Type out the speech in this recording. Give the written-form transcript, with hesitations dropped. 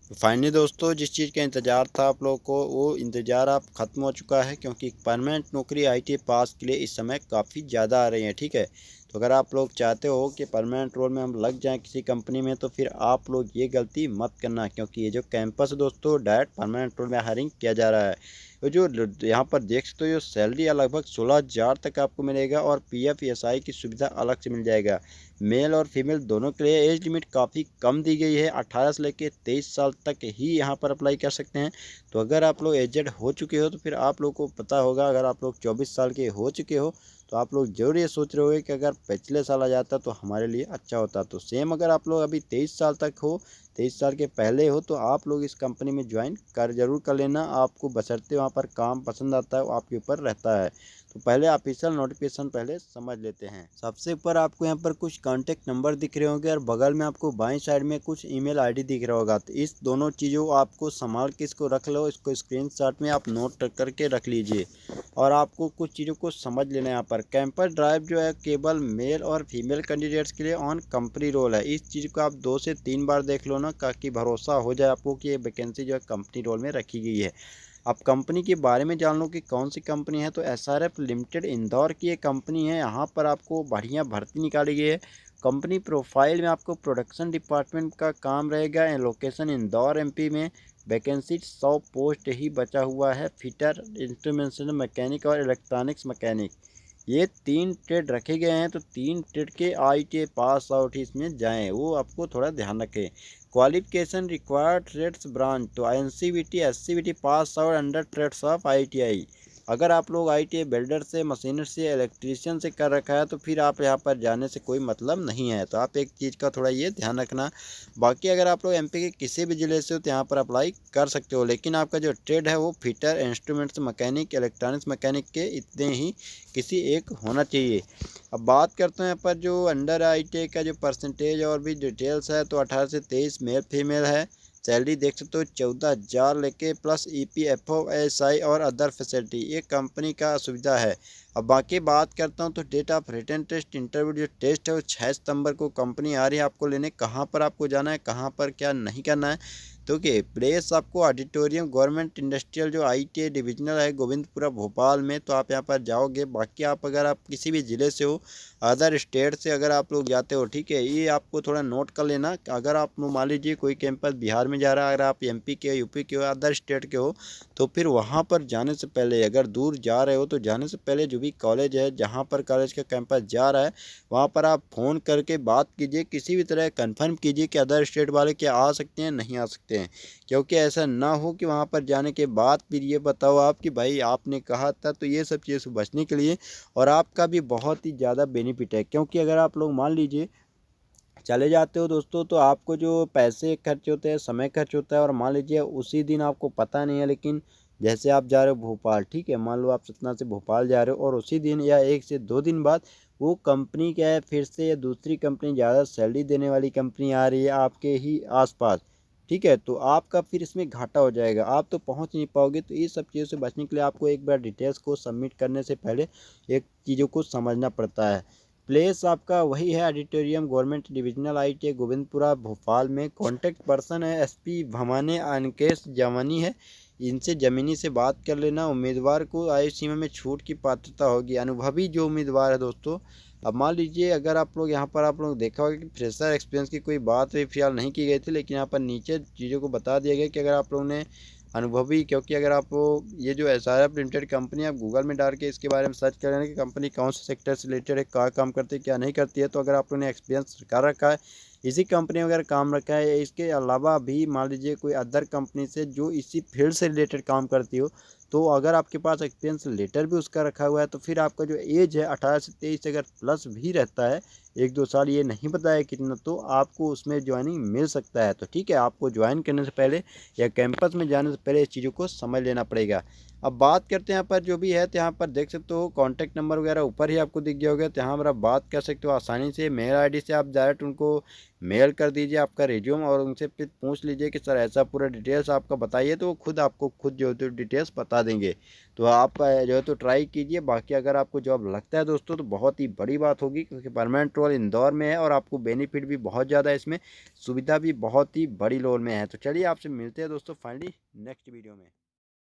तो फाइनली दोस्तों, जिस चीज़ का इंतज़ार था आप लोगों को, वो इंतज़ार अब ख़त्म हो चुका है, क्योंकि परमानेंट नौकरी आईटीआई पास के लिए इस समय काफ़ी ज़्यादा आ रही है। ठीक है, तो अगर आप लोग चाहते हो कि परमानेंट रोल में हम लग जाएं किसी कंपनी में, तो फिर आप लोग ये गलती मत करना, क्योंकि ये जो कैंपस है दोस्तों, डायरेक्ट परमानेंट रोल में हायरिंग किया जा रहा है। तो जो यहाँ पर देख सकते हो, जो सैलरी है लगभग 16,000 तक आपको मिलेगा, और पीएफ ईएसआई की सुविधा अलग से मिल जाएगा। मेल और फीमेल दोनों के लिए एज लिमिट काफ़ी कम दी गई है, 18 से लेकर 23 साल तक ही यहाँ पर अप्लाई कर सकते हैं। तो अगर आप लोग एजेड हो चुके हो, तो फिर आप लोग को पता होगा, अगर आप लोग 24 साल के हो चुके हो, तो आप लोग जरूर ये सोच रहे होगे कि अगर पिछले साल आ जाता तो हमारे लिए अच्छा होता। तो सेम अगर आप लोग अभी 23 साल तक हो, 23 साल के पहले हो, तो आप लोग इस कंपनी में ज्वाइन जरूर कर लेना। आपको बशर्ते वहाँ पर काम पसंद आता है, वो आपके ऊपर रहता है। तो पहले ऑफिशियल नोटिफिकेशन पहले समझ लेते हैं। सबसे ऊपर आपको यहाँ पर कुछ कांटेक्ट नंबर दिख रहे होंगे, और बगल में आपको बाईं साइड में कुछ ईमेल आईडी दिख रहा होगा। तो इस दोनों चीज़ों को आपको संभाल के इसको रख लो, इसको स्क्रीनशॉट में आप नोट करके रख लीजिए। और आपको कुछ चीज़ों को समझ लेना है। यहाँ पर कैंपस ड्राइव जो है केवल मेल और फीमेल कैंडिडेट्स के लिए ऑन कंपनी रोल है। इस चीज़ को आप 2 से 3 बार देख लो ना, ताकि भरोसा हो जाए आपको कि ये वैकेंसी जो है कंपनी रोल में रखी गई है। आप कंपनी के बारे में जान लो कि कौन सी कंपनी है, तो एसआरएफ लिमिटेड इंदौर की एक कंपनी है। यहाँ पर आपको बढ़िया भर्ती निकाली गई है। कंपनी प्रोफाइल में आपको प्रोडक्शन डिपार्टमेंट का काम रहेगा। लोकेशन इंदौर एमपी में। वैकेंसी 100 पोस्ट ही बचा हुआ है। फिटर, इंस्ट्रूमेंटेशन मैकेनिक और इलेक्ट्रॉनिक्स मैकेनिक, ये 3 ट्रेड रखे गए हैं। तो 3 ट्रेड के आईटीआई पास आउट ही इसमें जाएं, वो आपको थोड़ा ध्यान रखें। क्वालिफिकेशन रिक्वायर्ड ट्रेड्स ब्रांच, तो NCVT SCVT pass out under trades of ITI. अगर आप लोग आईटीआई वेल्डर से, मशीनर से, इलेक्ट्रीशियन से कर रखा है, तो फिर आप यहाँ पर जाने से कोई मतलब नहीं है। तो आप एक चीज़ का थोड़ा ये ध्यान रखना। बाकी अगर आप लोग एमपी के किसी भी ज़िले से हो, तो यहाँ पर अप्लाई कर सकते हो, लेकिन आपका जो ट्रेड है वो fitter, instruments mechanic, electronics mechanic के इतने ही किसी एक होना चाहिए। अब बात करते हैं यहाँ पर जो अंडर आईटीआई का जो परसेंटेज और भी डिटेल्स है, तो 18 से 23 मेल फीमेल है। सैलरी देख सकते हो 14,000 लेके प्लस ईपीएफओ एसआई और अदर फैसिलिटी, ये कंपनी का सुविधा है। अब बाकी बात करता हूँ, तो date of written test, interview जो टेस्ट है वो 6 सितंबर को कंपनी आ रही है आपको लेने। कहाँ पर आपको जाना है, कहाँ पर क्या नहीं करना है, तो कि प्लेस आपको ऑडिटोरियम गवर्नमेंट इंडस्ट्रियल जो आईटीआई डिविजनल है गोविंदपुरा भोपाल में, तो आप यहाँ पर जाओगे। बाकी आप अगर आप किसी भी ज़िले से हो, अदर स्टेट से अगर आप लोग जाते हो, ठीक है, ये आपको थोड़ा नोट कर लेना। अगर आप मान लीजिए कोई कैंपस बिहार में जा रहा है, अगर आप एमपी के, यूपी के हो, अदर स्टेट के हो, तो फिर वहाँ पर जाने से पहले, अगर दूर जा रहे हो, तो जाने से पहले जो भी कॉलेज है, जहाँ पर कॉलेज का कैंपस जा रहा है, वहाँ पर आप फ़ोन करके बात कीजिए। किसी भी तरह कन्फर्म कीजिए कि अदर स्टेट वाले क्या आ सकते हैं, नहीं आ सकते हैं। क्योंकि ऐसा ना हो कि वहाँ पर जाने के बाद फिर ये बताओ आप कि भाई आपने कहा था। तो ये सब चीज़ से बचने के लिए, और आपका भी बहुत ही ज़्यादा बेनिफिट है, क्योंकि अगर आप लोग मान लीजिए चले जाते हो दोस्तों, तो आपको जो पैसे खर्च होते हैं, समय खर्च होता है, और मान लीजिए उसी दिन आपको पता नहीं है, लेकिन जैसे आप जा रहे हो भोपाल, ठीक है, मान लो आप सतना से भोपाल जा रहे हो, और उसी दिन या 1 से 2 दिन बाद वो कंपनी क्या है, फिर से या दूसरी कंपनी, ज़्यादा सैलरी देने वाली कंपनी आ रही है आपके ही आसपास, ठीक है, तो आपका फिर इसमें घाटा हो जाएगा, आप तो पहुंच नहीं पाओगे। तो ये सब चीज़ों से बचने के लिए आपको एक बार डिटेल्स को सबमिट करने से पहले एक चीज़ों को समझना पड़ता है। प्लेस आपका वही है, auditorium government divisional ITI Govindpura Bhopal में। कॉन्टैक्ट पर्सन है एसपी भमाने अनकेश जवानी है, इनसे ज़मीनी से बात कर लेना। उम्मीदवार को आयु सीमा में छूट की पात्रता होगी। अनुभवी जो उम्मीदवार है दोस्तों, अब मान लीजिए अगर आप लोग यहाँ पर आप लोग देखा होगा कि फ्रेशर एक्सपीरियंस की कोई बात भी फिलहाल नहीं की गई थी, लेकिन यहाँ पर नीचे चीज़ों को बता दिया गया कि अगर आप लोगों ने अनुभवी, क्योंकि अगर आप ये जो एसआरएफ लिमिटेड कंपनी, आप गूगल में डाल के इसके बारे में सर्च कर लेना कि कंपनी कौन से सेक्टर से रिलेटेड है, क्या काम करती है, क्या नहीं करती है। तो अगर आप लोगों ने एक्सपीरियंस कर रखा है, इसी कंपनी में अगर काम रखा है, इसके अलावा भी मान लीजिए कोई अदर कंपनी से जो इसी फील्ड से रिलेटेड काम करती हो, तो अगर आपके पास एक्सपीरियंस लेटर भी उसका रखा हुआ है, तो फिर आपका जो एज है 18 से 23 अगर प्लस भी रहता है, 1-2 साल, ये नहीं पता है कितना, तो आपको उसमें ज्वाइनिंग मिल सकता है। तो ठीक है, आपको ज्वाइन करने से पहले या कैंपस में जाने से पहले इस चीज़ों को समझ लेना पड़ेगा। अब बात करते हैं यहाँ पर जो भी है, तो यहाँ पर देख सकते हो कॉन्टैक्ट नंबर वगैरह ऊपर ही आपको दिख गया होगा, तो यहाँ पर आप बात कर सकते हो आसानी से। मेल आईडी से आप डायरेक्ट उनको मेल कर दीजिए आपका रिज्यूम, और उनसे फिर पूछ लीजिए कि सर ऐसा पूरा डिटेल्स आपका बताइए, तो वो खुद आपको जो है डिटेल्स बता देंगे। तो आप जो है तो ट्राई कीजिए। बाकी अगर आपको जॉब लगता है दोस्तों, तो बहुत ही बड़ी बात होगी, क्योंकि परमानेंट रोल रोल इंदौर में है और आपको बेनिफिट भी बहुत ज़्यादा है, इसमें सुविधा भी बहुत ही बड़ी रोल में है। तो चलिए आपसे मिलते हैं दोस्तों फाइनली नेक्स्ट वीडियो में।